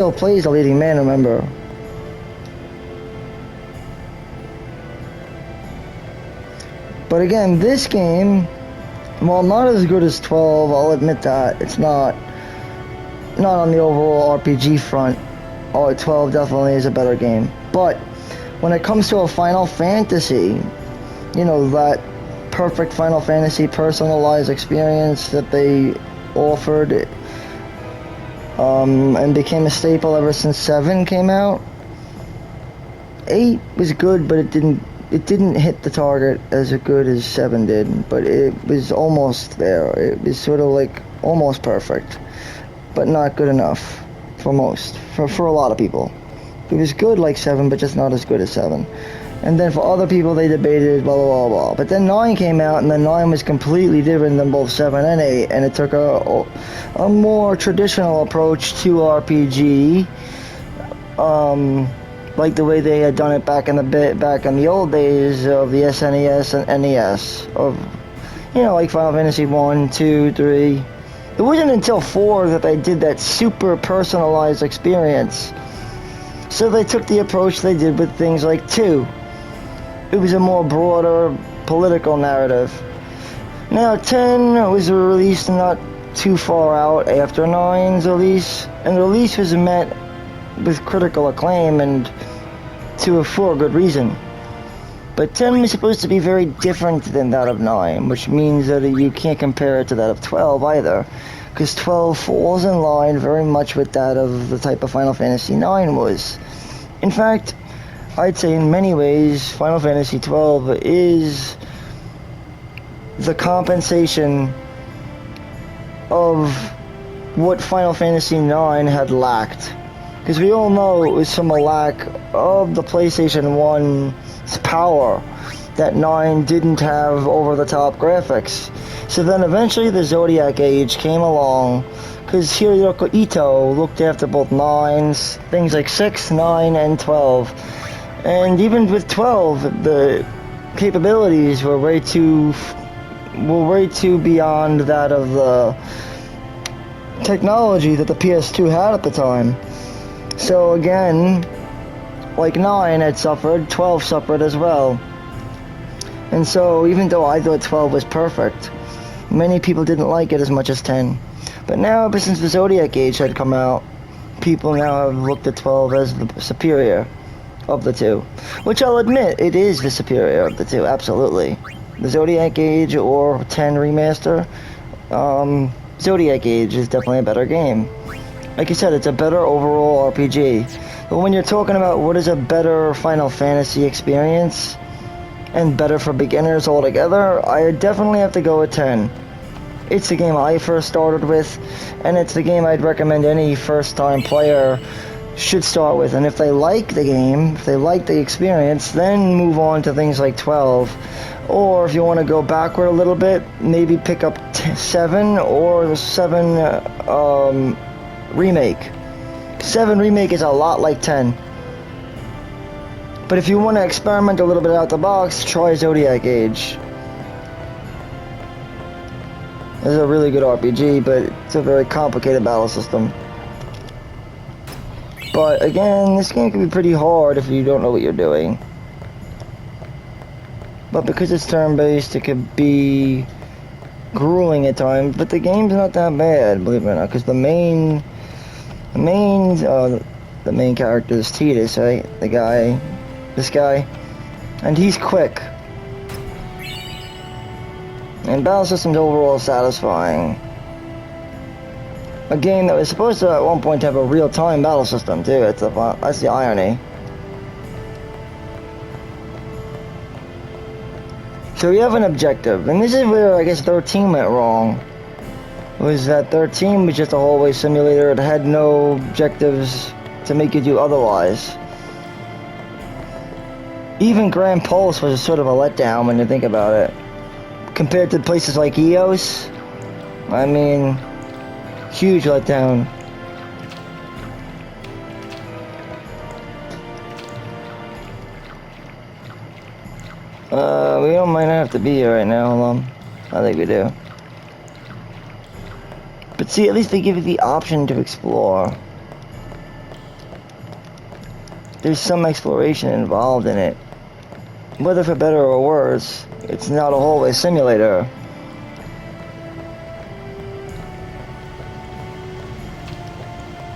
still plays the leading man, remember. But again, this game, while not as good as 12, I'll admit that. It's not on the overall RPG front. 12 definitely is a better game. But when it comes to a Final Fantasy, you know, that perfect Final Fantasy personalized experience that they offered, and became a staple ever since 7 came out. 8 was good, but it didn't hit the target as good as 7 did, but it was almost there. It was sort of like almost perfect, but not good enough for a lot of people. It was good like 7, but just not as good as 7. And then for other people, they debated blah blah blah blah. But then 9 came out, and then 9 was completely different than both 7 and 8, and it took a more traditional approach to RPG. Like the way they had done it back in the old days of the SNES and NES, of, you know, like Final Fantasy 1, 2, 3. It wasn't until 4 that they did that super personalized experience. So they took the approach they did with things like 2. It was a more broader political narrative. Now 10 was released not too far out after 9's release, and the release was met with critical acclaim, and for a good reason. But 10 was supposed to be very different than that of 9, which means that you can't compare it to that of 12 either, because 12 falls in line very much with that of the type of Final Fantasy 9 was. In fact, I'd say in many ways Final Fantasy 12 is the compensation of what Final Fantasy 9 had lacked. Because we all know it was from a lack of the PlayStation 1's power that 9 didn't have over-the-top graphics. So then eventually the Zodiac Age came along, because Hiroyuki Ito looked after both 9's, things like 6, 9, and 12. And even with 12, the capabilities were way too beyond that of the technology that the PS2 had at the time. So again, like 9 had suffered, 12 suffered as well. And so even though I thought 12 was perfect, many people didn't like it as much as 10. But now, ever since the Zodiac Age had come out, people now have looked at 12 as the superior of the two. Which I'll admit, it is the superior of the two, absolutely. The Zodiac Age or 10 Remaster, Zodiac Age is definitely a better game. Like you said, it's a better overall RPG. But when you're talking about what is a better Final Fantasy experience, and better for beginners altogether, I definitely have to go with 10. It's the game I first started with, and it's the game I'd recommend any first-time player should start with. And if they like the game, if they like the experience, then move on to things like 12. Or if you want to go backward a little bit, maybe pick up 7 or the 7 Remake. 7 Remake is a lot like 10. But if you want to experiment a little bit out the box, try Zodiac Age. It's a really good RPG, but it's a very complicated battle system. But again, this game can be pretty hard if you don't know what you're doing. But because it's turn-based, it could be grueling at times. But the game's not that bad, believe it or not, because the main character is Tidus, right? This guy, and he's quick. And battle system's overall satisfying. A game that was supposed to at one point have a real-time battle system too. That's the irony. So we have an objective, and this is where I guess 13 went wrong. Was that 13 was just a hallway simulator. It had no objectives to make you do otherwise. Even Grand Pulse was sort of a letdown when you think about it. Compared to places like EOS, I mean, huge letdown. We might not have to be here right now, hold on. I think we do. But see, at least they give you the option to explore. there's some exploration involved in it. Whether for better or worse, it's not a hallway simulator.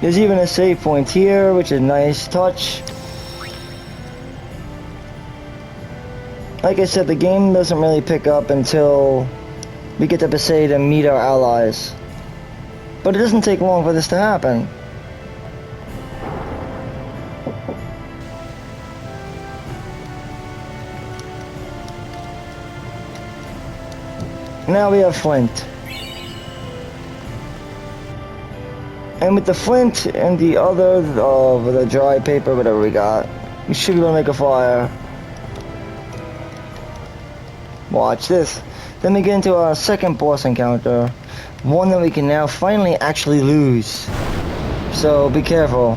There's even a save point here, which is a nice touch. Like I said, the game doesn't really pick up until we get to Poseidon and meet our allies. But it doesn't take long for this to happen. Now we have flint. And with the flint and the other, with the dry paper, whatever we got, we should be able to make a fire. Watch this. Then we get into our second boss encounter. One that we can now finally actually lose. So be careful.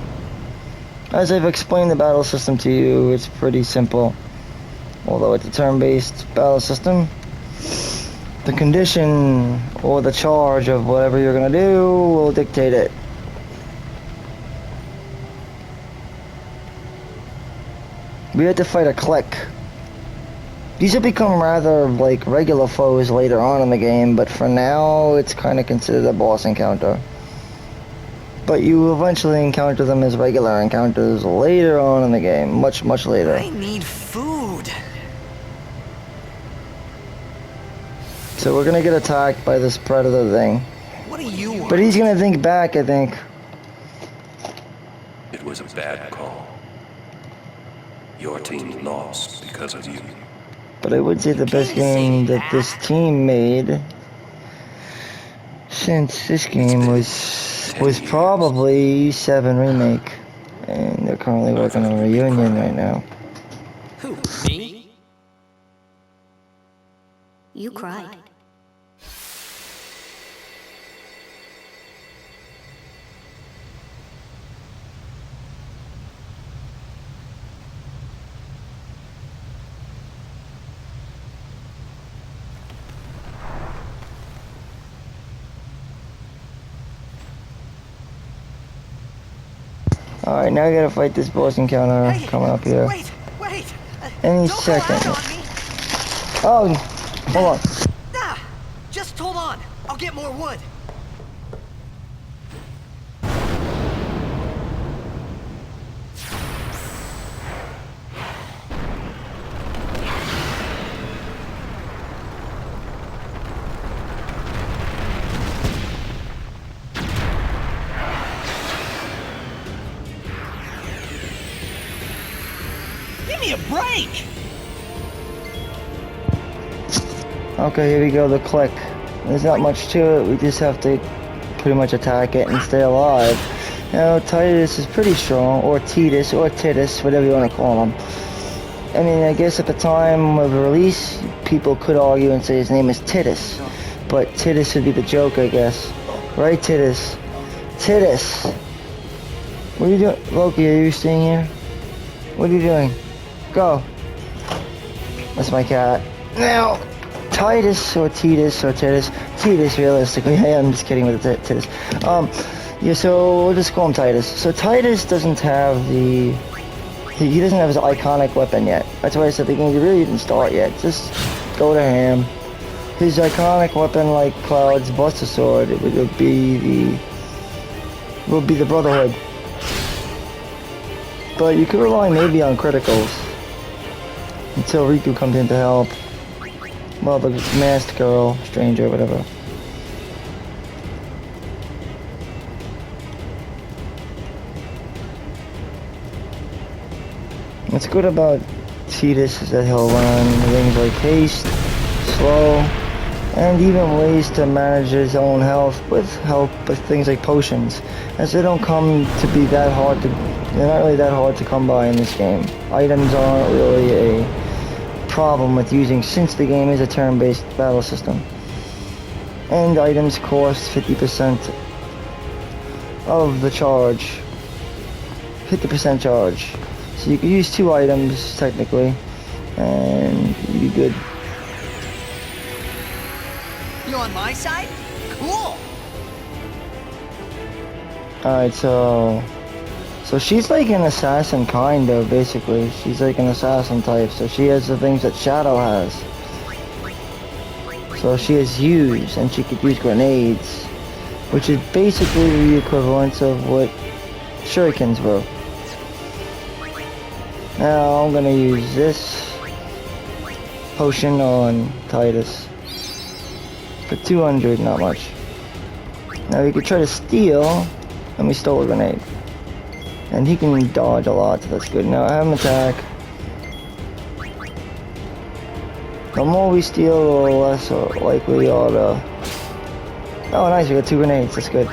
As I've explained the battle system to you, it's pretty simple. Although it's a turn-based battle system. The condition or the charge of whatever you're gonna do will dictate it. We had to fight a click. These have become rather like regular foes later on in the game, but for now it's kind of considered a boss encounter. But you eventually encounter them as regular encounters later on in the game, much later. I need food. So we're gonna get attacked by this predator thing. What do you want? But he's gonna think back, I think. It was a bad call. Your team lost because of you. But I would say the best game that this team made since this game was probably 7 Remake. And they're currently working on a reunion right now. Who, me? You cried. Alright, now I gotta fight this boss encounter coming up here. Wait! Any Don't second. go out on me. Oh, hold on. Ah, just hold on. I'll get more wood. Give me a break! Okay, here we go, the click. There's not much to it, we just have to pretty much attack it and stay alive. Now, Titus is pretty strong, or Titus, or Titus, whatever you want to call him. I mean, I guess at the time of release, people could argue and say his name is Titus. But Titus would be the joke, I guess. Right, Titus? Titus! What are you doing? Loki, are you staying here? What are you doing? Go. That's my cat. Now, Titus or Titus or Titus. Titus, realistically. I'm just kidding with the Titus. Yeah, so we'll just call him Titus. So Titus doesn't have he doesn't have his iconic weapon yet. That's why I said the game really didn't start yet. Just go to him. His iconic weapon, like Cloud's Buster Sword, it would be the Brotherhood. But you could rely maybe on criticals until Riku comes in to help. Well, the masked girl, stranger, whatever. What's good about Titus is that he'll learn things like haste, slow, and even ways to manage his own health with help with things like potions, as they don't come to be that hard to, they're not really that hard to come by in this game. Items aren't really a problem with using since the game is a turn-based battle system. And items cost 50% of the charge. 50% charge. So you can use 2 items technically, and you'd be good. You on my side? Cool! Alright, so So she's like an assassin, kind of, basically. She's like an assassin type, so she has the things that Shadow has. So she has use, and she could use grenades, which is basically the equivalent of what shurikens were. Now I'm gonna use this potion on Titus for 200, not much. Now we could try to steal, and we stole a grenade. And he can dodge a lot, so that's good. Now I have an attack. The more we steal, the less likely we are to... Oh nice, we got 2 grenades, that's good.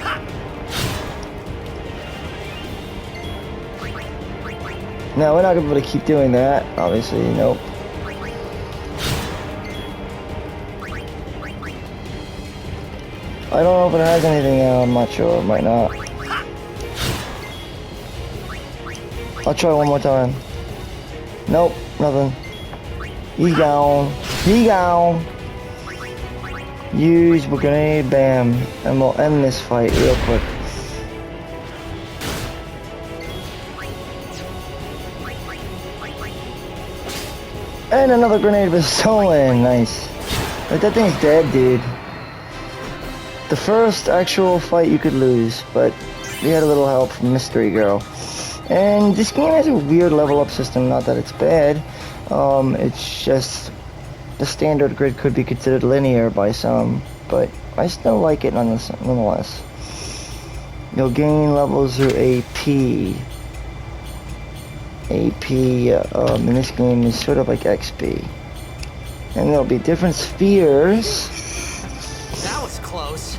Now we're not going to be able to keep doing that, obviously, nope. I don't know if it has anything, I'm not sure, it might not. I'll try one more time. Nope, nothing. He's gone. He gone. Use the grenade, bam. And we'll end this fight real quick. And another grenade was stolen. Nice. But that thing's dead, dude. The first actual fight you could lose, but we had a little help from Mystery Girl. And this game has a weird level up system, not that it's bad. It's just the standard grid could be considered linear by some, but I still like it nonetheless. You'll gain levels through AP. AP in this game is sort of like XP. And there'll be different spheres That was close.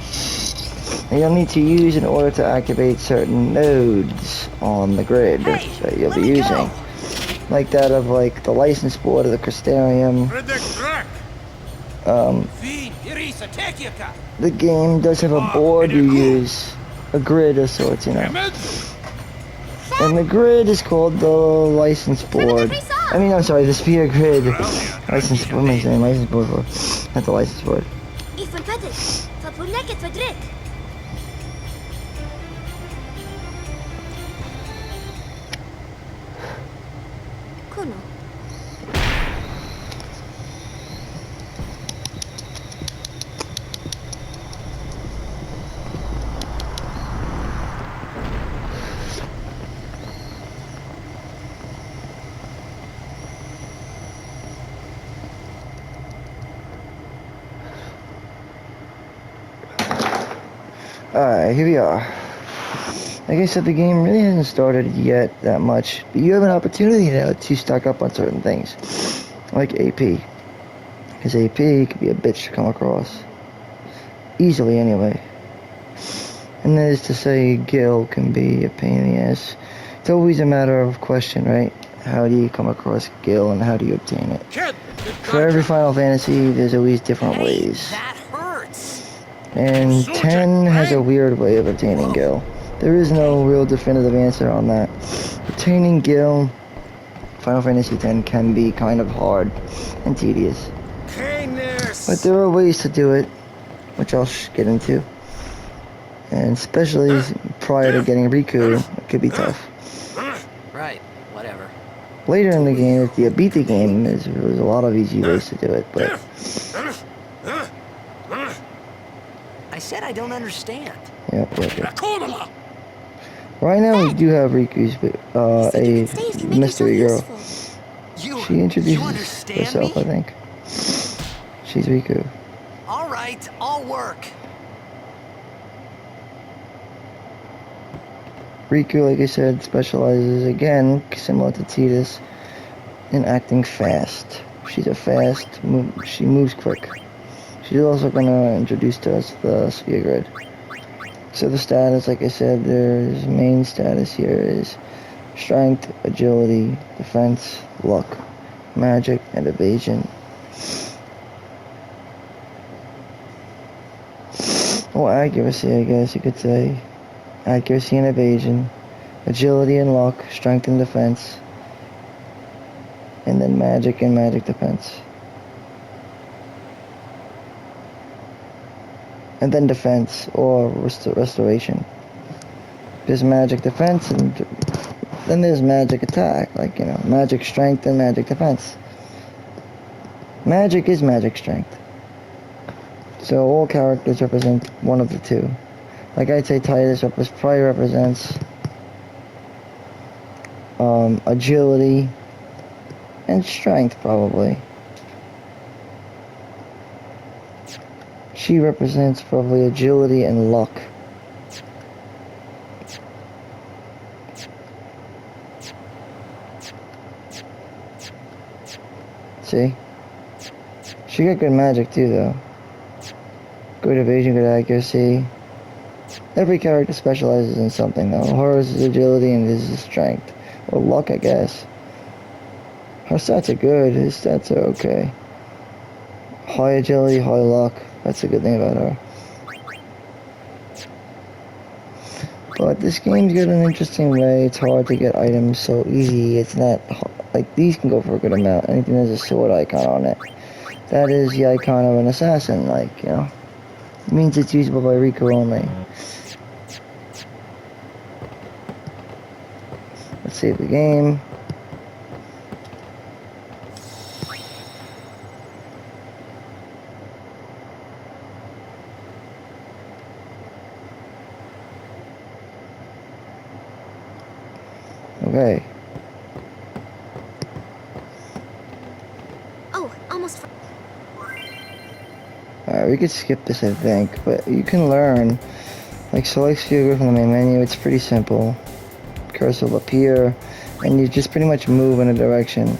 that you'll need to use in order to activate certain nodes on the grid that you'll be using. Like that of like the license board of the Crystarium. The game does have a board you use, a grid of sorts, you know. And the grid is called the license board. I mean, I'm sorry, the sphere grid. License, what am I saying? License board for, not the license board. Alright, here we are. Like I said, the game really hasn't started yet that much, but you have an opportunity now to stock up on certain things, like AP. Because AP could be a bitch to come across. Easily, anyway. And that is to say, Gil can be a pain in the ass. It's always a matter of question, right? How do you come across Gil and how do you obtain it? For every Final Fantasy, there's always different ways. That hurts. And 10 has a weird way of obtaining Gil. There is no real definitive answer on that. Obtaining Gil, Final Fantasy X can be kind of hard and tedious. But there are ways to do it, which I'll get into. And especially prior to getting Riku, it could be tough. Right, whatever. Later in the game, if you beat the game, there's a lot of easy ways to do it, but... I said I don't understand. Yep. Right now we do have Riku's, a mystery girl. She introduces herself, I think. She's Riku. All right, I'll work. Riku, like I said, specializes, again, similar to Tidus, in acting fast. She's a fast, she moves quick. She's also going to introduce to us the sphere grid. So the status, like I said, there's main status here is strength, agility, defense, luck, magic, and evasion. Or accuracy, I guess you could say. Accuracy and evasion, agility and luck, strength and defense, and then magic and magic defense. And then defense or restoration. There's magic defense and Then there's magic attack, like, you know, magic strength and magic defense. Magic is magic strength. So all characters represent one of the two. Like I'd say Titus probably represents agility and strength, probably. She represents probably agility and luck. See? She got good magic too, though. Good evasion, good accuracy. Every character specializes in something, though. Hers is agility and his is strength. Or luck, I guess. Her stats are good, his stats are okay. High agility, high luck. That's a good thing about her. But this game's got an interesting way. It's hard to get items so easy. It's not... Like, these can go for a good amount. Anything that has a sword icon on it. That is the icon of an assassin, like, you know. It means it's usable by Riku only. Let's save the game. Okay. Oh, almost. Alright, we could skip this, I think, but you can learn. Like, select sphere from the main menu, it's pretty simple. Cursor will appear, and you just pretty much move in a direction.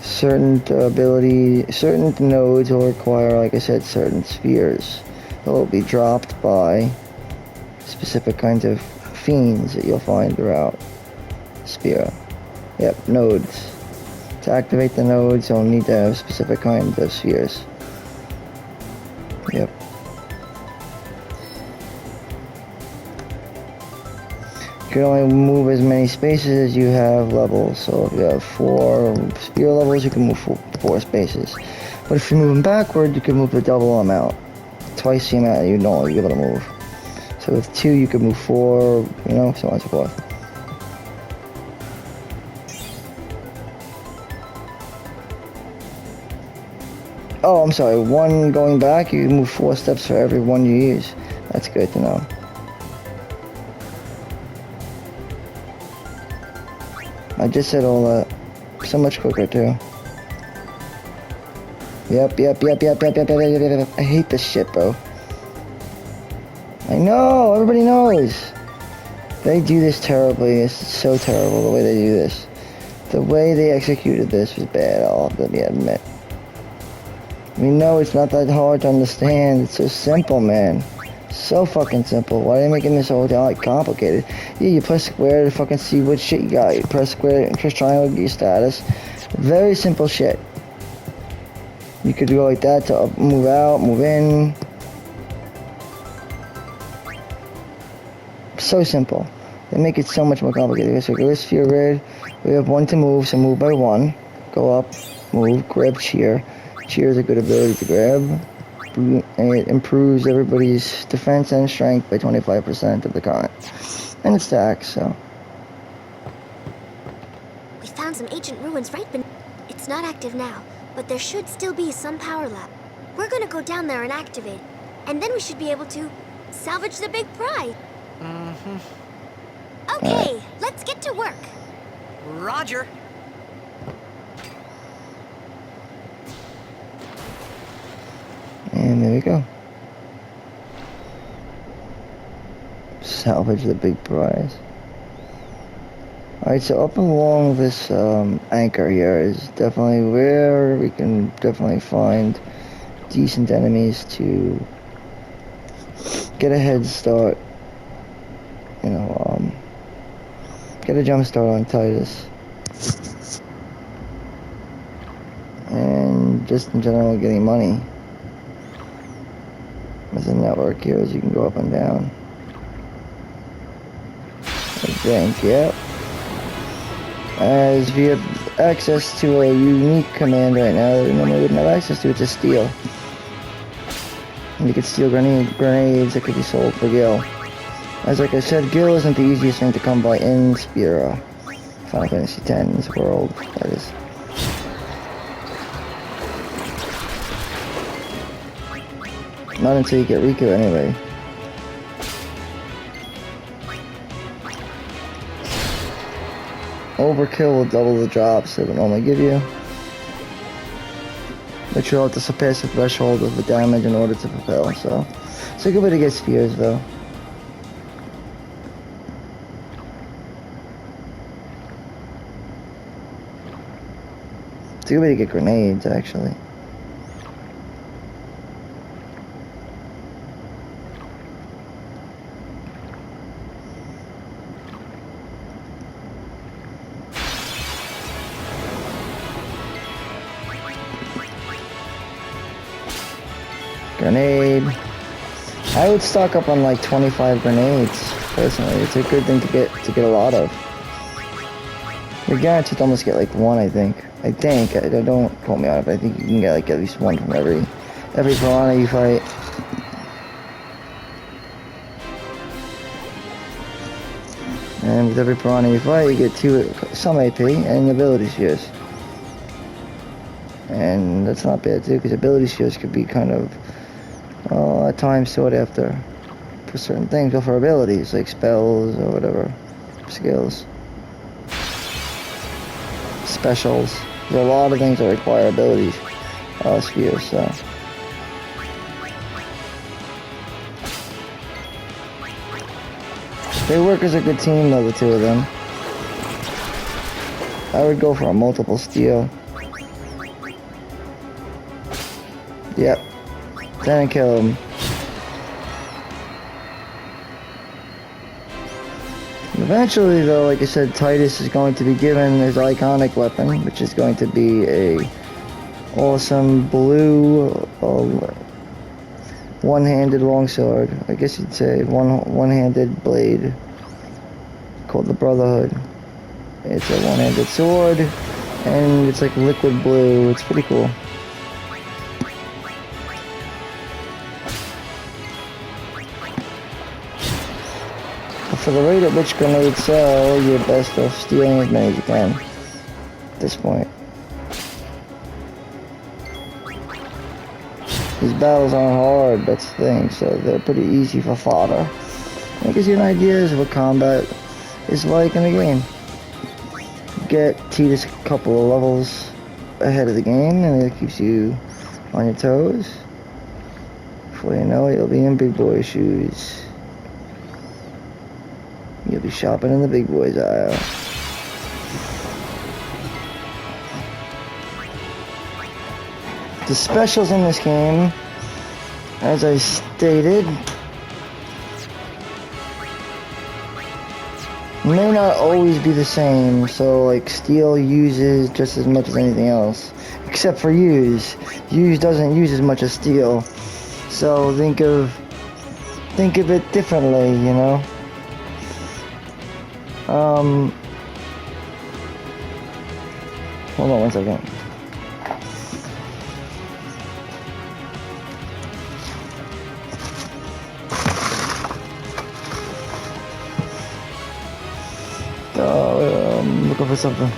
Certain nodes will require, like I said, certain spheres. They'll be dropped by specific kinds of fiends that you'll find throughout Sphere. Yep, nodes. To activate the nodes, you'll need to have specific kinds of spheres. Yep. You can only move as many spaces as you have levels. So if you have 4 sphere levels, you can move 4 spaces. But if you're moving backward, you can move the double amount. Twice the amount you'd normally be able to move. So with 2, you can move 4, you know, so on and so forth. Oh, I'm sorry, 1 going back, you can move 4 steps for every 1 you use. That's good to know. I just said all that. So much quicker too. Yep. I hate this shit, bro. I know, everybody knows. They do this terribly. It's so terrible the way they do this. The way they executed this was bad, I'll have to admit. I mean, no, it's not that hard to understand. It's so simple, man. So fucking simple. Why are they making this whole thing like complicated? Yeah, you press square to fucking see what shit you got. You press square and press triangle to get your status. Very simple shit. You could go like that to move out, move in. So simple. They make it so much more complicated. So go to sphere red. We have 1 to move, so move by 1. Go up, move, grab cheer. Cheer is a good ability to grab. And it improves everybody's defense and strength by 25% of the current. And it stacks, so. We found some ancient ruins right beneath. It's not active now, but there should still be some power lab. We're gonna go down there and activate. And then we should be able to salvage the big prize. Okay, let's get to work. Roger. And there we go. Salvage the big prize. Alright, so up along this anchor here is definitely where we can definitely find decent enemies to get a head start. You know, get a jump start on Titus. And just in general getting money. There's a network here as you can go up and down. I think, yep. As we have access to a unique command right now that we normally wouldn't have access to, it's a steal. And you can steal grenades that could be sold for Gil. As like I said, Gil isn't the easiest thing to come by in Spira. Final Fantasy X's world, that is. Not until you get Riku anyway. Overkill will double the drops it would normally give you. But you'll have to surpass the threshold of the damage in order to propel, so. It's a good way to get spheres though. It's a good way to get grenades actually. Grenade. I would stock up on like 25 grenades, personally. It's a good thing to get a lot of. You're guaranteed to almost get like one, I think. I don't quote me on it, but I think you can get like at least one from every piranha you fight. And with every piranha you fight, you get some AP and ability spheres. And that's not bad too, because ability spheres could be kind of at times sought after for certain things, or for abilities like spells or whatever, skills, specials. There's a lot of things that require abilities spheres. So they work as a good team though, the two of them. I would go for a multiple steal. Yep. Then kill him. Eventually though, like I said, Titus is going to be given his iconic weapon, which is going to be a awesome blue one-handed longsword. I guess you'd say one-handed blade called the Brotherhood. It's a one-handed sword and it's like liquid blue. It's pretty cool. For the rate at which grenades sell, you're best off stealing as many as you can at this point. These battles aren't hard, that's the thing, so they're pretty easy for fodder. It gives you an idea of what combat is like in the game. Get Titus a couple of levels ahead of the game, and it keeps you on your toes. Before you know it, you'll be in big boy shoes. You'll be shopping in the big boys aisle. The specials in this game, as I stated, may not always be the same. So like steel uses just as much as anything else, except for use. Use doesn't use as much as steel. So think of it differently, you know. Hold on one second. I'm looking for something.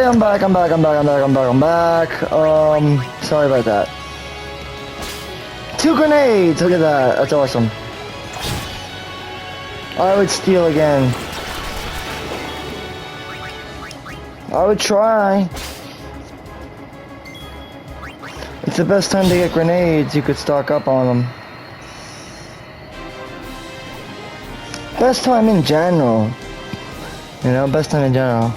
I'm back. Sorry about that. 2 grenades! Look at that. That's awesome. I would steal again. I would try. It's the best time to get grenades. You could stock up on them. Best time in general. You know, best time in general.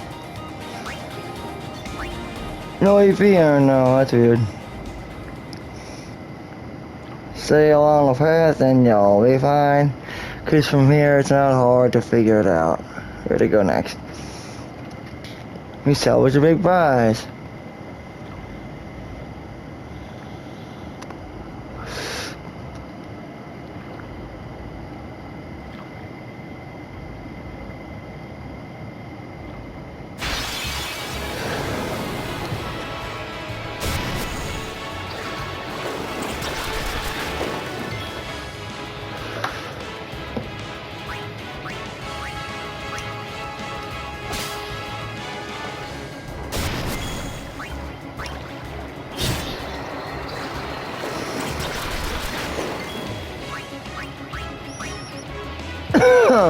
No AP or no, that's weird. Stay along the path and you'll be fine. Cause from here it's not hard to figure it out. Where to go next? We salvage a big prize.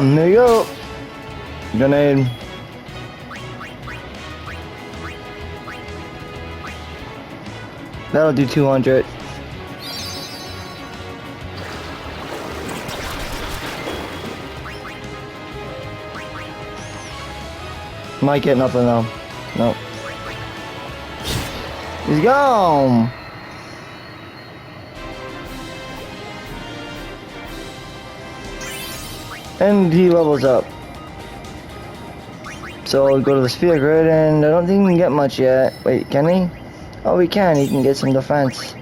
There you go. Grenade. That'll do 200. Might get nothing though. Nope. He's gone. And he levels up. So we'll go to the sphere grid, and I don't think we can get much yet. Wait, can he? Oh, we can. He can get some defense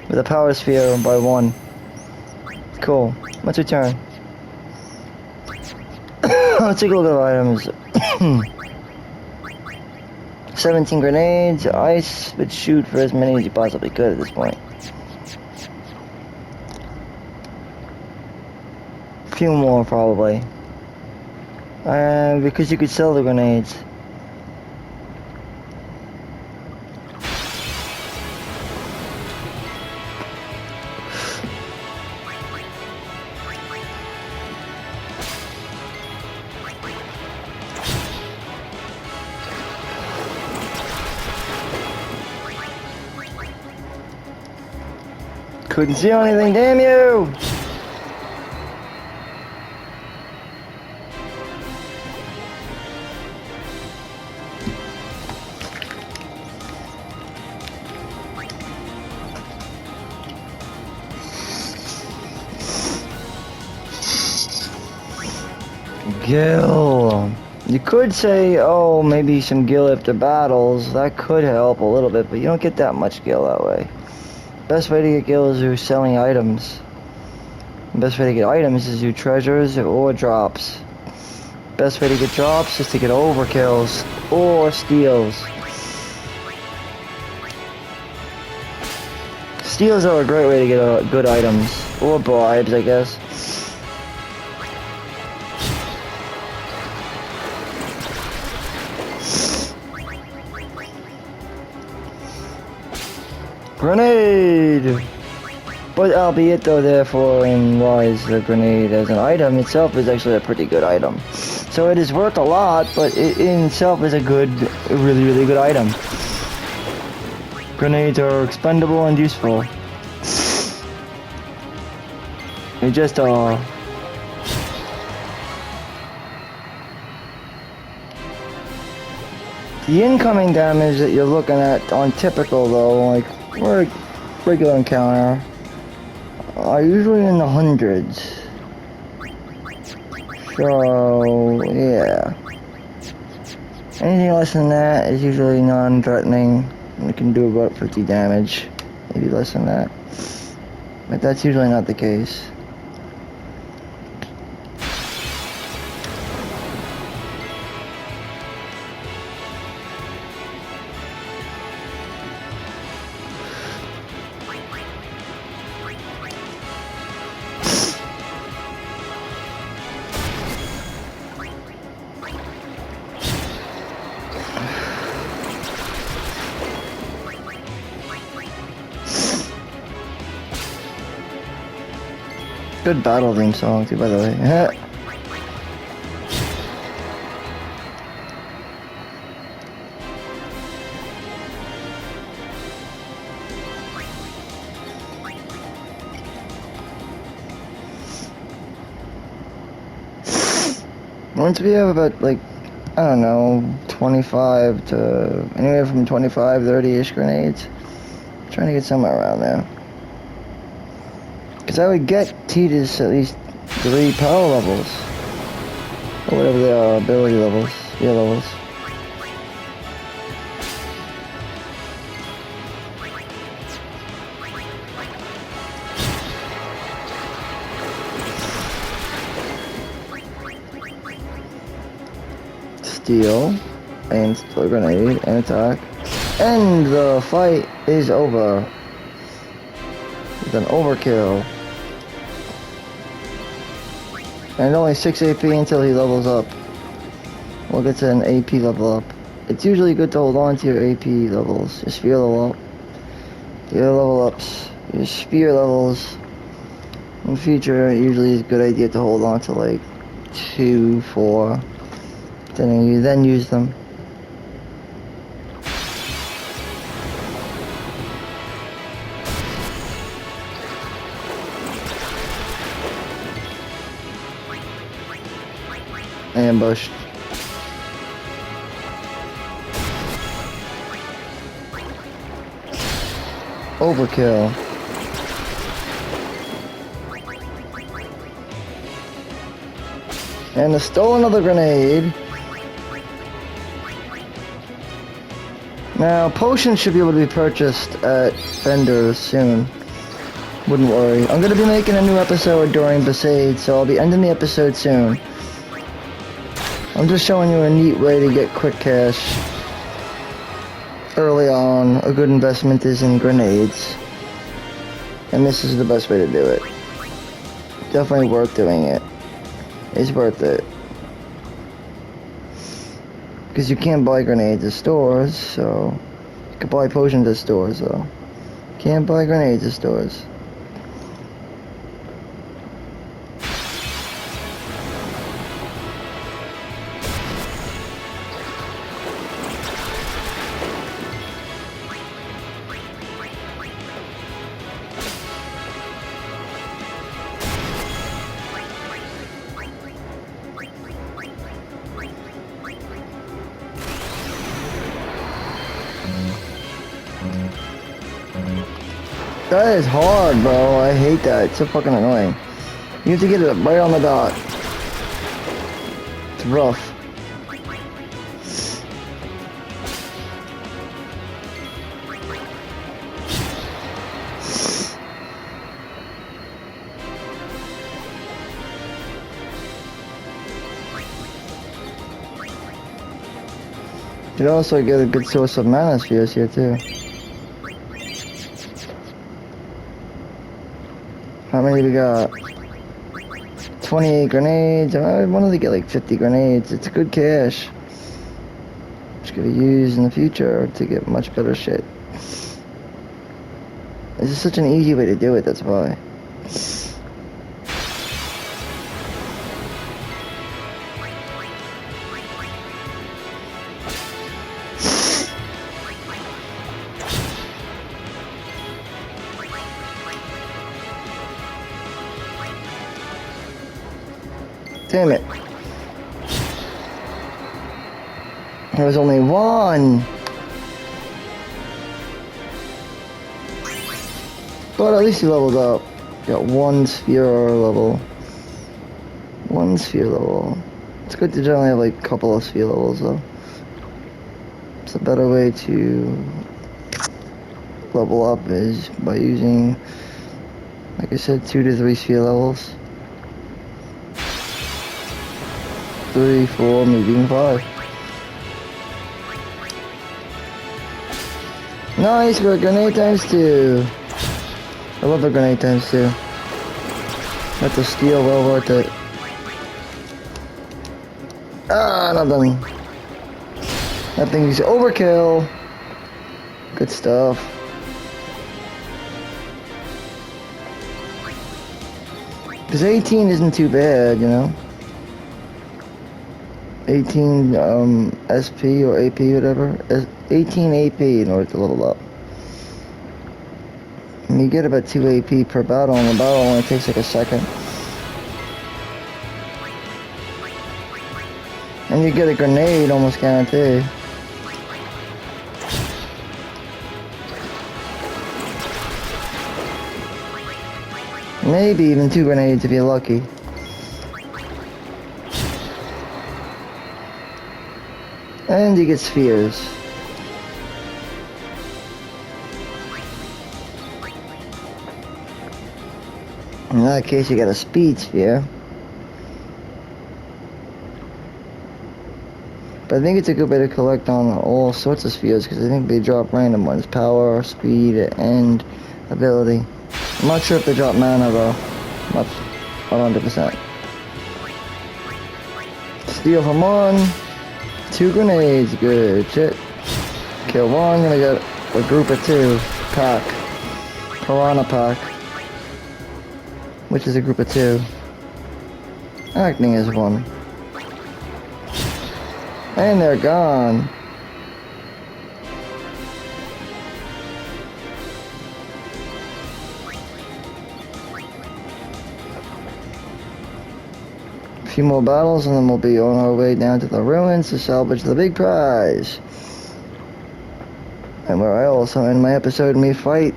with a power sphere by 1. Cool. Let's return. Let's take a look at items. 17 grenades. Ice would shoot for as many as you possibly could at this point. Few more probably. Because you could sell the grenades. Couldn't see anything, damn you! Gil. You could say, oh, maybe some gil after battles. That could help a little bit, but you don't get that much gil that way. Best way to get gil is through selling items. Best way to get items is through treasures or drops. Best way to get drops is to get overkills or steals. Steals are a great way to get good items. Or bribes, I guess. Grenade! But albeit though therefore in wise the grenade as an item itself is actually a pretty good item. So it is worth a lot, but it in itself is a really good item. Grenades are expendable and useful. They just are. The incoming damage that you're looking at on typical though, like regular encounter, are usually in the hundreds. So yeah, anything less than that is usually non-threatening. You can do about 50 damage, maybe less than that, but that's usually not the case. Good battle theme song too, by the way. Once we have about, like, I don't know, 25 to anywhere from 25, 30-ish grenades. I'm trying to get somewhere around there. Because I would get Tita's at least 3 power levels. Or whatever they are, ability levels, skill levels. Steal, and throw a grenade, and attack. And the fight is over. With an overkill. And only 6 AP until he levels up. We'll get to an AP level up. It's usually good to hold on to your AP levels. Your spear level up. Your level ups. Your spear levels. In the future, it usually is a good idea to hold on to like 2, 4. Then you use them. Ambushed. Overkill. And I stole another grenade. Now, potions should be able to be purchased at vendors soon. Wouldn't worry. I'm going to be making a new episode during Besaid, so I'll be ending the episode soon. I'm just showing you a neat way to get quick cash early on. A good investment is in grenades. And this is the best way to do it. Definitely worth doing it. It's worth it. Because you can't buy grenades at stores, so... You can buy potions at stores, though. Can't buy grenades at stores. That is hard, bro. I hate that. It's so fucking annoying. You have to get it right on the dot. It's rough. You also get a good source of mana spheres here too. How many we got? 28 grenades. I wanted to get like 50 grenades. It's good cash. Which could be used in the future to get much better shit. This is such an easy way to do it, that's why. Damn it. There was only one. But at least he leveled up. Got one sphere level. One sphere level. It's good to generally have like a couple of sphere levels though. It's a better way to level up is by using, like I said, 2 to 3 sphere levels. 3, 4, maybe even 5. Nice, got grenade times 2. I love the grenade times 2. Got the steel, well worth it. Ah, nothing. That thing's overkill. Good stuff. Because 18 isn't too bad, you know? 18 SP or AP, whatever. 18 AP in order to level up. And you get about 2 AP per battle, and the battle only takes like a second. And you get a grenade almost guaranteed. Maybe even 2 grenades if you're lucky. And you get spheres. In that case, you get a speed sphere. But I think it's a good way to collect on all sorts of spheres, because I think they drop random ones. Power, speed, and ability. I'm not sure if they drop mana though. Not 100%. Steal from 1. 2 grenades, good shit. Kill 1, gonna get a group of 2. Pack. Piranha pack. Which is a group of 2. Acting as 1. And they're gone. A few more battles and then we'll be on our way down to the ruins to salvage the big prize. And where I also end my episode and we fight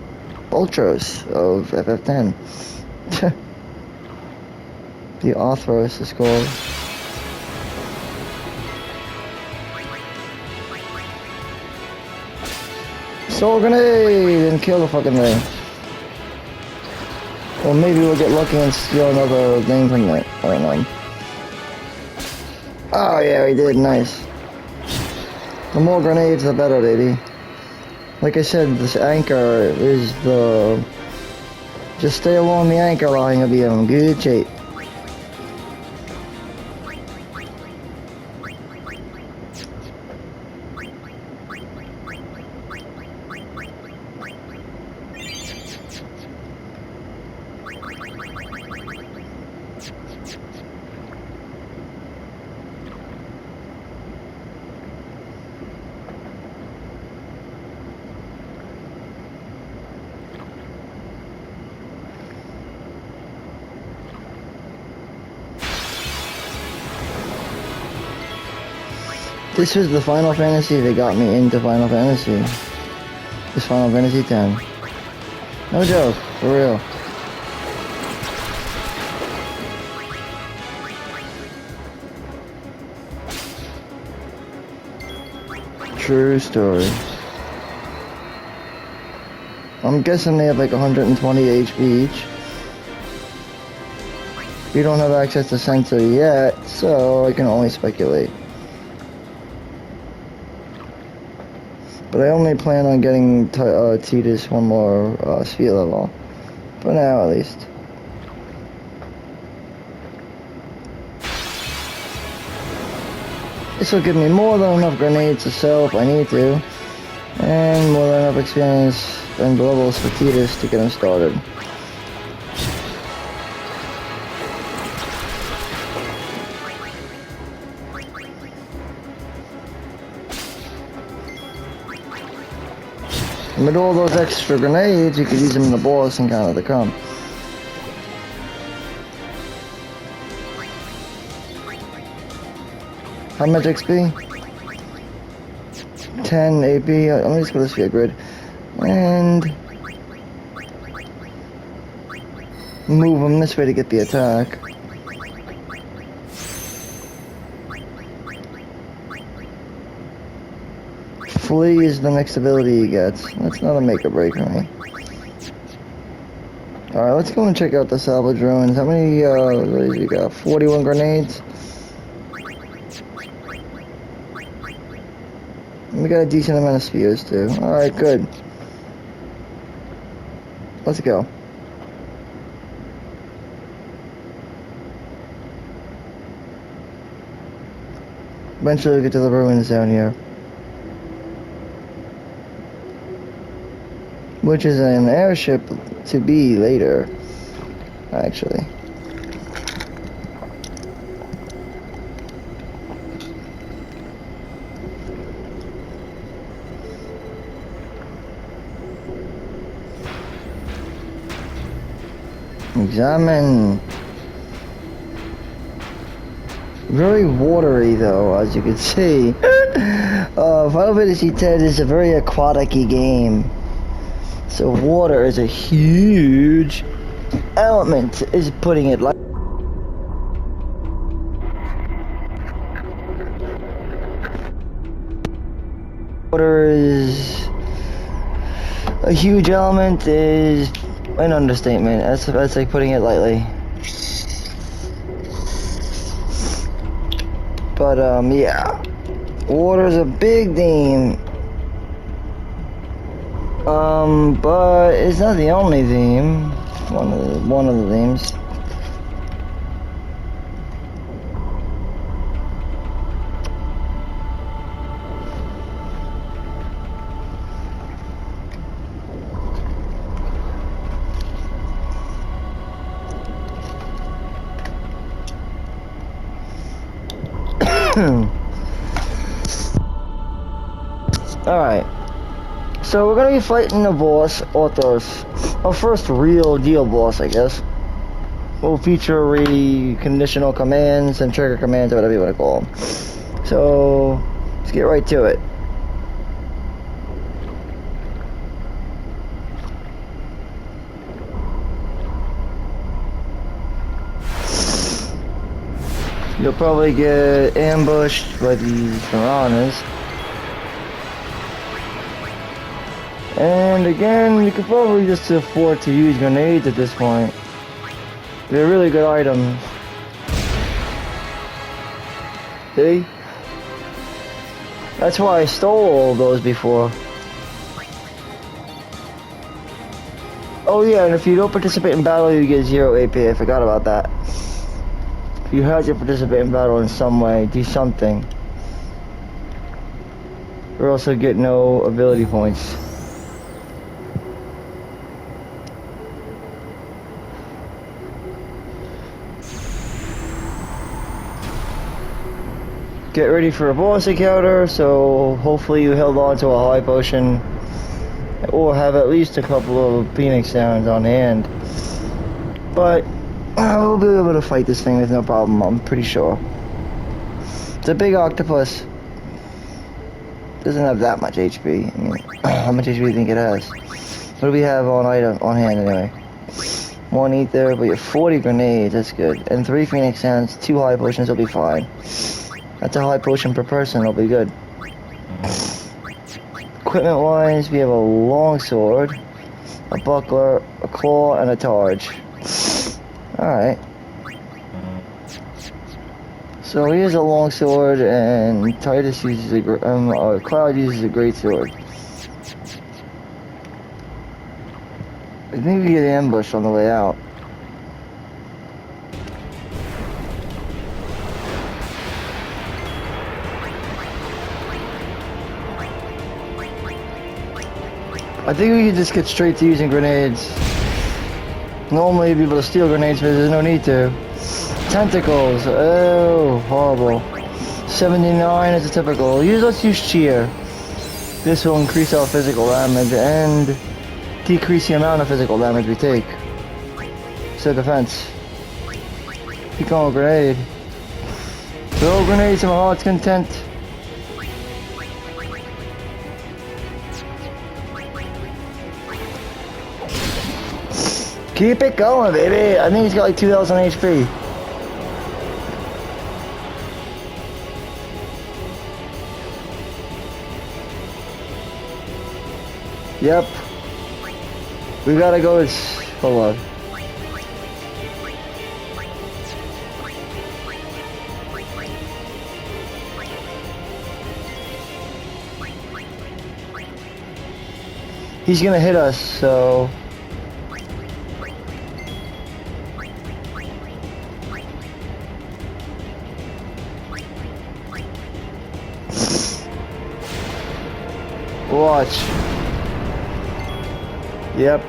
Ultros of FF10. The Arthros is called. Soul grenade and kill the fucking thing. Well, maybe we'll get lucky and steal another thing from it. I don't know. Oh yeah, we did. Nice. The more grenades, the better, baby. Like I said, this anchor is the... Just stay along the anchor line, you'll be in good shape. This was the Final Fantasy that got me into Final Fantasy. This Final Fantasy X. No joke, for real. True story. I'm guessing they have like 120 HP each. We don't have access to sensor yet, so I can only speculate. But I only plan on getting Titus one more sphere level. For now, at least. This will give me more than enough grenades to sell if I need to. And more than enough experience and levels for Titus to get him started. And with all those extra grenades, you could use them in the boss and counter the come. How much XP? 10 AP. Let me just put this sphere grid. And move them this way to get the attack. Flee is the next ability he gets. That's not a make or break for me. Alright, let's go and check out the salvage ruins. How many, what you got? 41 grenades? We got a decent amount of spheres too. Alright, good. Let's go. Eventually we'll get to the ruins down here. Which is an airship to be later, actually. examine. Very watery though, as you can see. Final Fantasy X is a very aquatic-y game. So water is a huge element, is putting it like. Water is a huge element is an understatement. That's like putting it lightly. But yeah, water's a big theme. But it's not the only theme. One of the themes. Alright. So we're gonna be fighting the boss, Orthos. Our first real deal boss, I guess. Will feature conditional commands and trigger commands, or whatever you want to call them. So let's get right to it. You'll probably get ambushed by these piranhas. And again, you could probably just afford to use grenades at this point. They're really good items. See? That's why I stole all those before. Oh yeah, and if you don't participate in battle, you get 0 AP. I forgot about that. You have to participate in battle in some way, do something. Or else you'll get no ability points. Get ready for a boss encounter, so hopefully you held on to a high potion. Or have at least a couple of Phoenix Downs on hand. But we'll be able to fight this thing with no problem, I'm pretty sure. It's a big octopus. Doesn't have that much HP. I mean, how much HP do you think it has? What do we have on hand anyway? 1 ether, but you have 40 grenades, that's good. And 3 Phoenix Downs, 2 high potions will be fine. That's a high potion per person, it'll be good. Equipment wise, we have a long sword, a buckler, a claw, and a targe. Alright. So he has a long sword, and Titus uses Cloud uses a great sword. I think we get ambushed on the way out. I think we can just get straight to using grenades. Normally you'd be able to steal grenades, but there's no need to. Tentacles, oh, horrible. 79 is a typical. Let's use cheer. This will increase our physical damage and decrease the amount of physical damage we take. So defense. Keep going, grenade. Throw grenades to my heart's content. Keep it going, baby. I think he's got like 2,000 HP. Yep. We gotta go. Hold on. He's gonna hit us, so. Watch. Yep.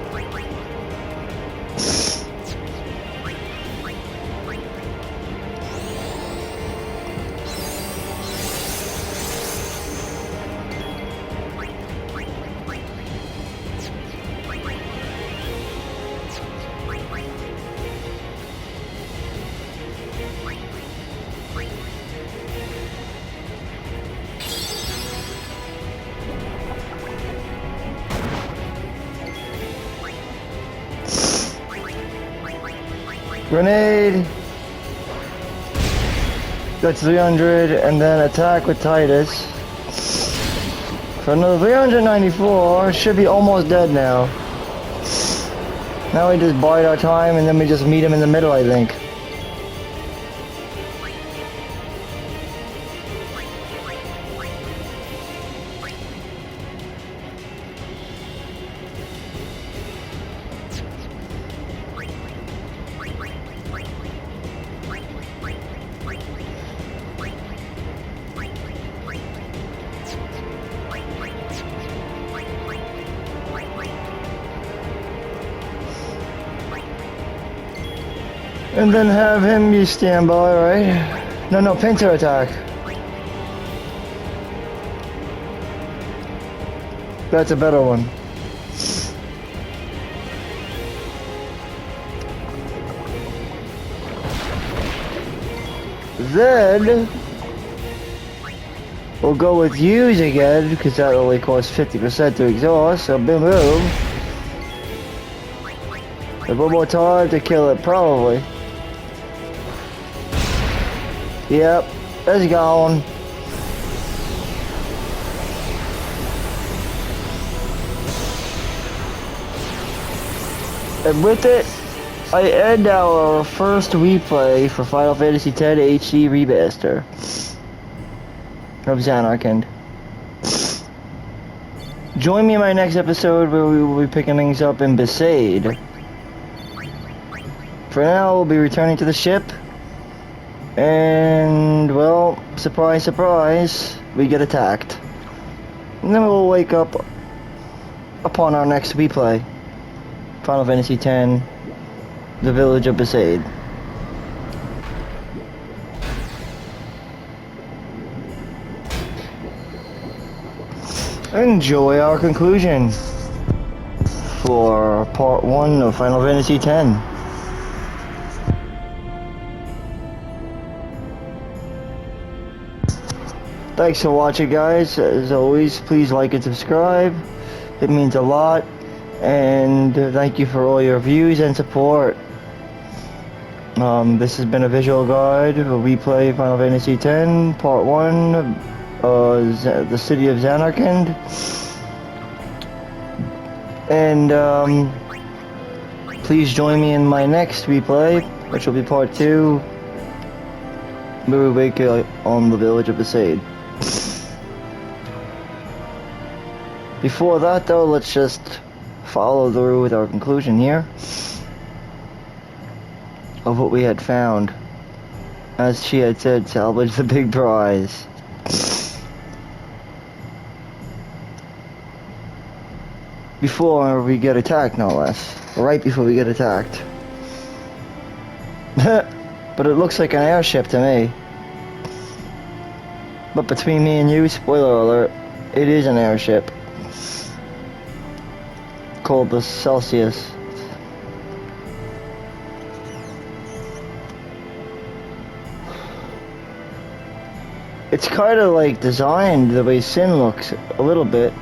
Grenade. That's 300, and then attack with Titus. For another 394, should be almost dead now. Now we just bide our time, and then we just meet him in the middle, I think. And then have him be standby, right? No, pincer attack. That's a better one. Then we'll go with use again, because that only costs 50% to exhaust, so boom boom. And one more time to kill it, probably. Yep, it's gone. And with it, I end our first replay for Final Fantasy X HD Remaster of Zanarkand. Join me in my next episode where we will be picking things up in Besaid. For now, we'll be returning to the ship. And, well, surprise, surprise, we get attacked. And then we'll wake up upon our next replay. Final Fantasy X, the village of Besaid. Enjoy our conclusion for part 1 of Final Fantasy X. Thanks for watching, guys. As always, please like and subscribe. It means a lot. And thank you for all your views and support. This has been a visual guide for replay Final Fantasy X, Part 1, the city of Zanarkand. And please join me in my next replay, which will be Part 2, where we wake up on the village of Besaid. Before that, though, let's just follow through with our conclusion here of what we had found. As she had said, salvage the big prize. Before we get attacked, no less. Right before we get attacked. But it looks like an airship to me. But between me and you, spoiler alert, it is an airship. Called the Celsius. It's kind of like designed the way Sin looks a little bit.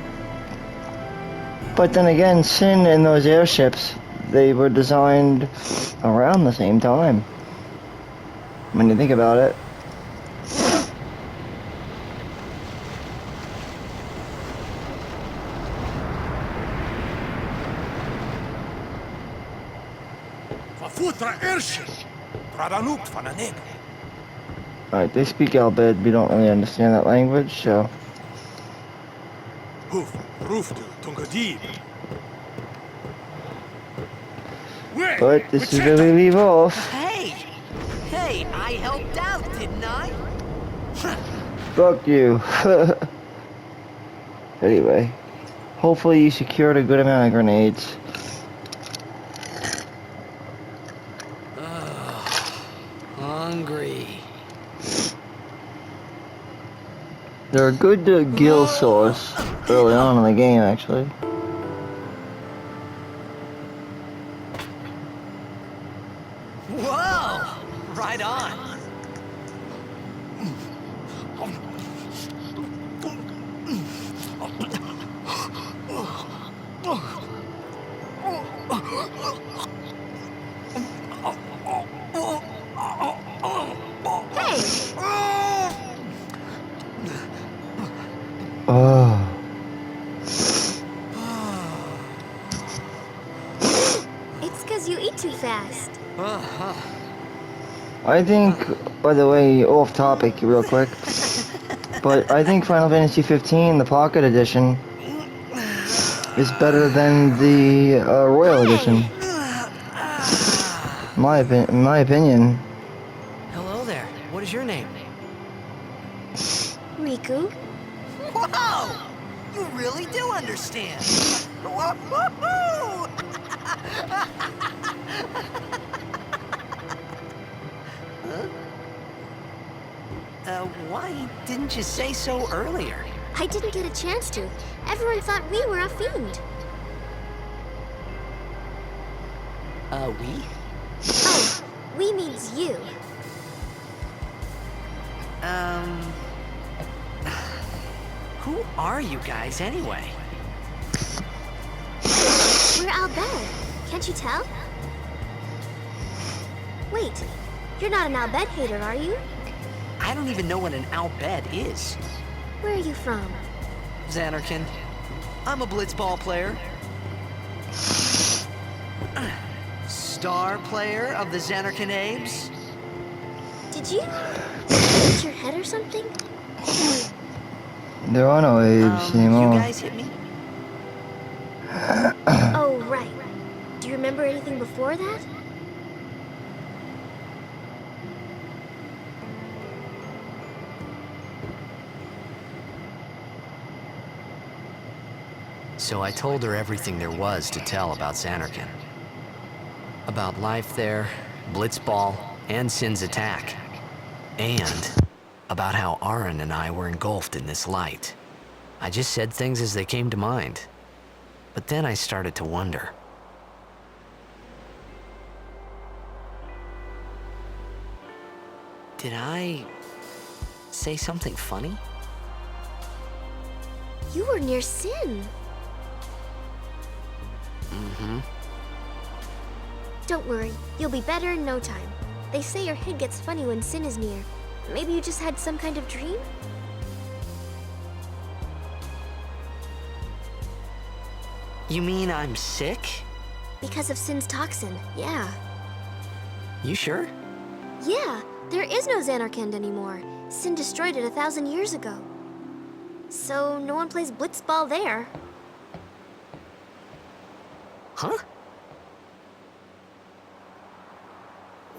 But then again, Sin and those airships, they were designed around the same time. When you think about it. Alright, they speak Albed, we don't really understand that language, so... But this is where we leave off. Hey, I helped out, didn't I? Fuck you. Anyway, hopefully you secured a good amount of grenades. Hungry. They're a good gill source early on in the game, actually. Whoa! Right on. I think, by the way, off topic real quick, but I think Final Fantasy 15, the Pocket Edition, is better than the Royal Edition. In my opinion. Hello there. What is your name? Riku? Whoa! You really do understand. Whoa! Why didn't you say so earlier? I didn't get a chance to. Everyone thought we were a fiend. We? Oh, we means you. Who are you guys anyway? We're Albed. Can't you tell? Wait, you're not an Albed hater, are you? I don't even know what an Albed is. Where are you from? Zanarkand. I'm a blitzball player. Star player of the Zanarkand Abes. Did you hit your head or something? There are no Abes anymore. You guys hit me? Oh, right. Do you remember anything before that? So I told her everything there was to tell about Zanarkand. About life there, Blitzball, and Sin's attack. And about how Aaron and I were engulfed in this light. I just said things as they came to mind. But then I started to wonder. Did I say something funny? You were near Sin. Mm-hmm. Don't worry, you'll be better in no time. They say your head gets funny when Sin is near. Maybe you just had some kind of dream? You mean I'm sick? Because of Sin's toxin, yeah. You sure? Yeah, there is no Zanarkand anymore. Sin destroyed it 1,000 years ago. So no one plays blitzball there. Huh?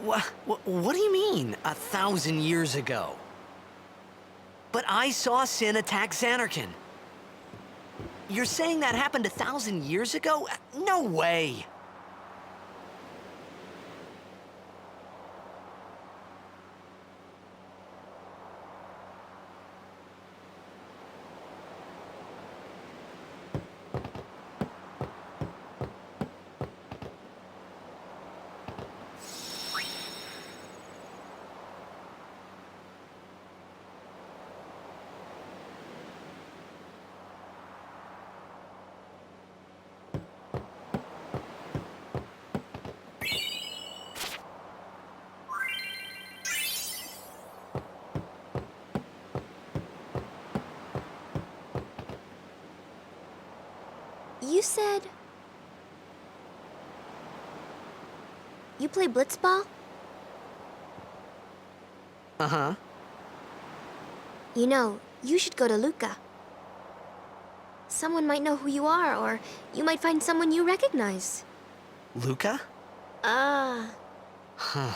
What do you mean, 1,000 years ago? But I saw Sin attack Zanarkand. You're saying that happened 1,000 years ago? No way! You said... You play blitzball? Uh-huh. You know, you should go to Luca. Someone might know who you are, or you might find someone you recognize. Luca? Ah. Huh.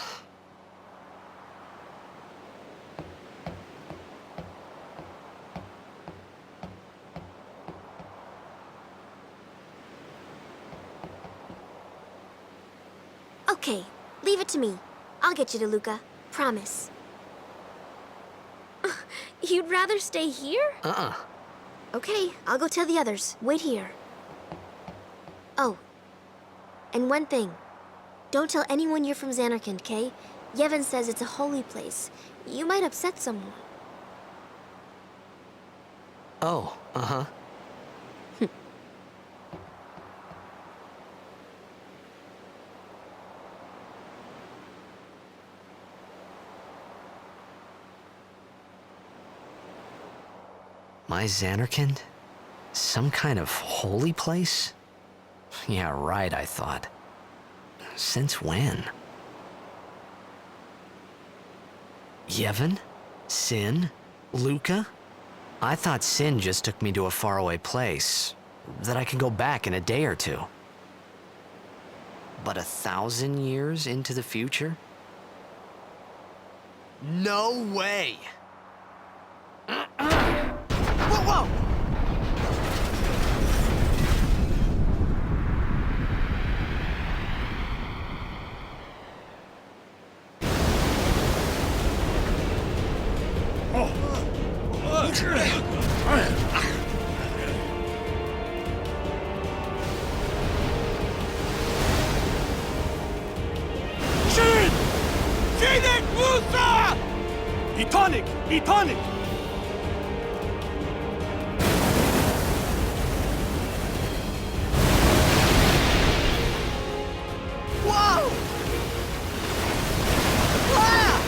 Okay, leave it to me. I'll get you to Luca. Promise. You'd rather stay here? Uh-uh. Okay, I'll go tell the others. Wait here. Oh, and one thing. Don't tell anyone you're from Zanarkand, okay? Yevon says it's a holy place. You might upset someone. Oh, uh-huh. My Zanarkand? Some kind of holy place? Yeah, right, I thought. Since when? Yevon? Sin? Luca? I thought Sin just took me to a faraway place, that I can go back in a day or two. But 1,000 years into the future? No way! Whoa, whoa! Etonic! Etonic! Whoa! Ah!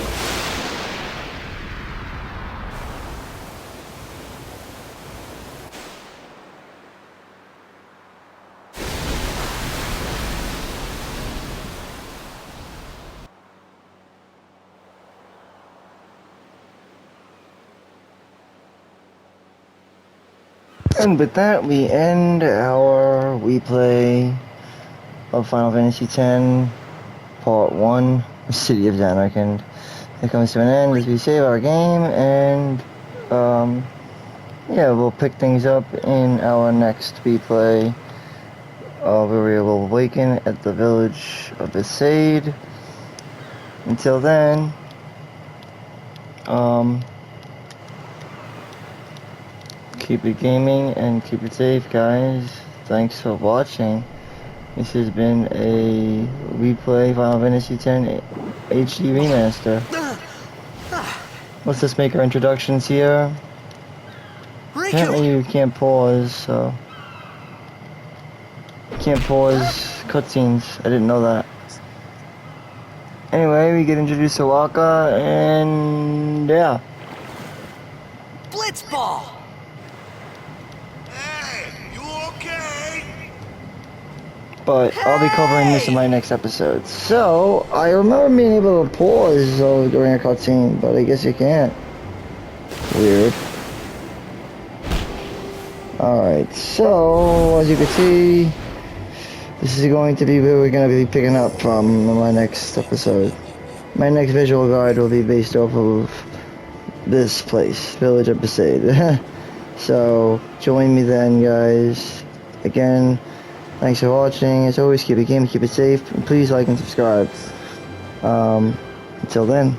And with that, we end our replay of Final Fantasy X, Part 1, City of Zanarkand. It comes to an end as we save our game, and, yeah, we'll pick things up in our next replay, where we will awaken at the village of Besaid. Until then, keep it gaming and keep it safe, guys. Thanks for watching. This has been a replay Final Fantasy X HD Remaster. Let's just make our introductions here. Apparently you can't pause, so... You can't pause cutscenes. I didn't know that. Anyway, we get introduced to Waka, and... yeah. Blitzball! But I'll be covering this in my next episode. So, I remember being able to pause during a cutscene, but I guess you can't. Weird. Alright, so, as you can see, this is going to be where we're going to be picking up from in my next episode. My next visual guide will be based off of this place, Village of Besaid. So, join me then, guys. Again, thanks for watching. As always, keep it gaming, keep it safe, and please like and subscribe. Until then.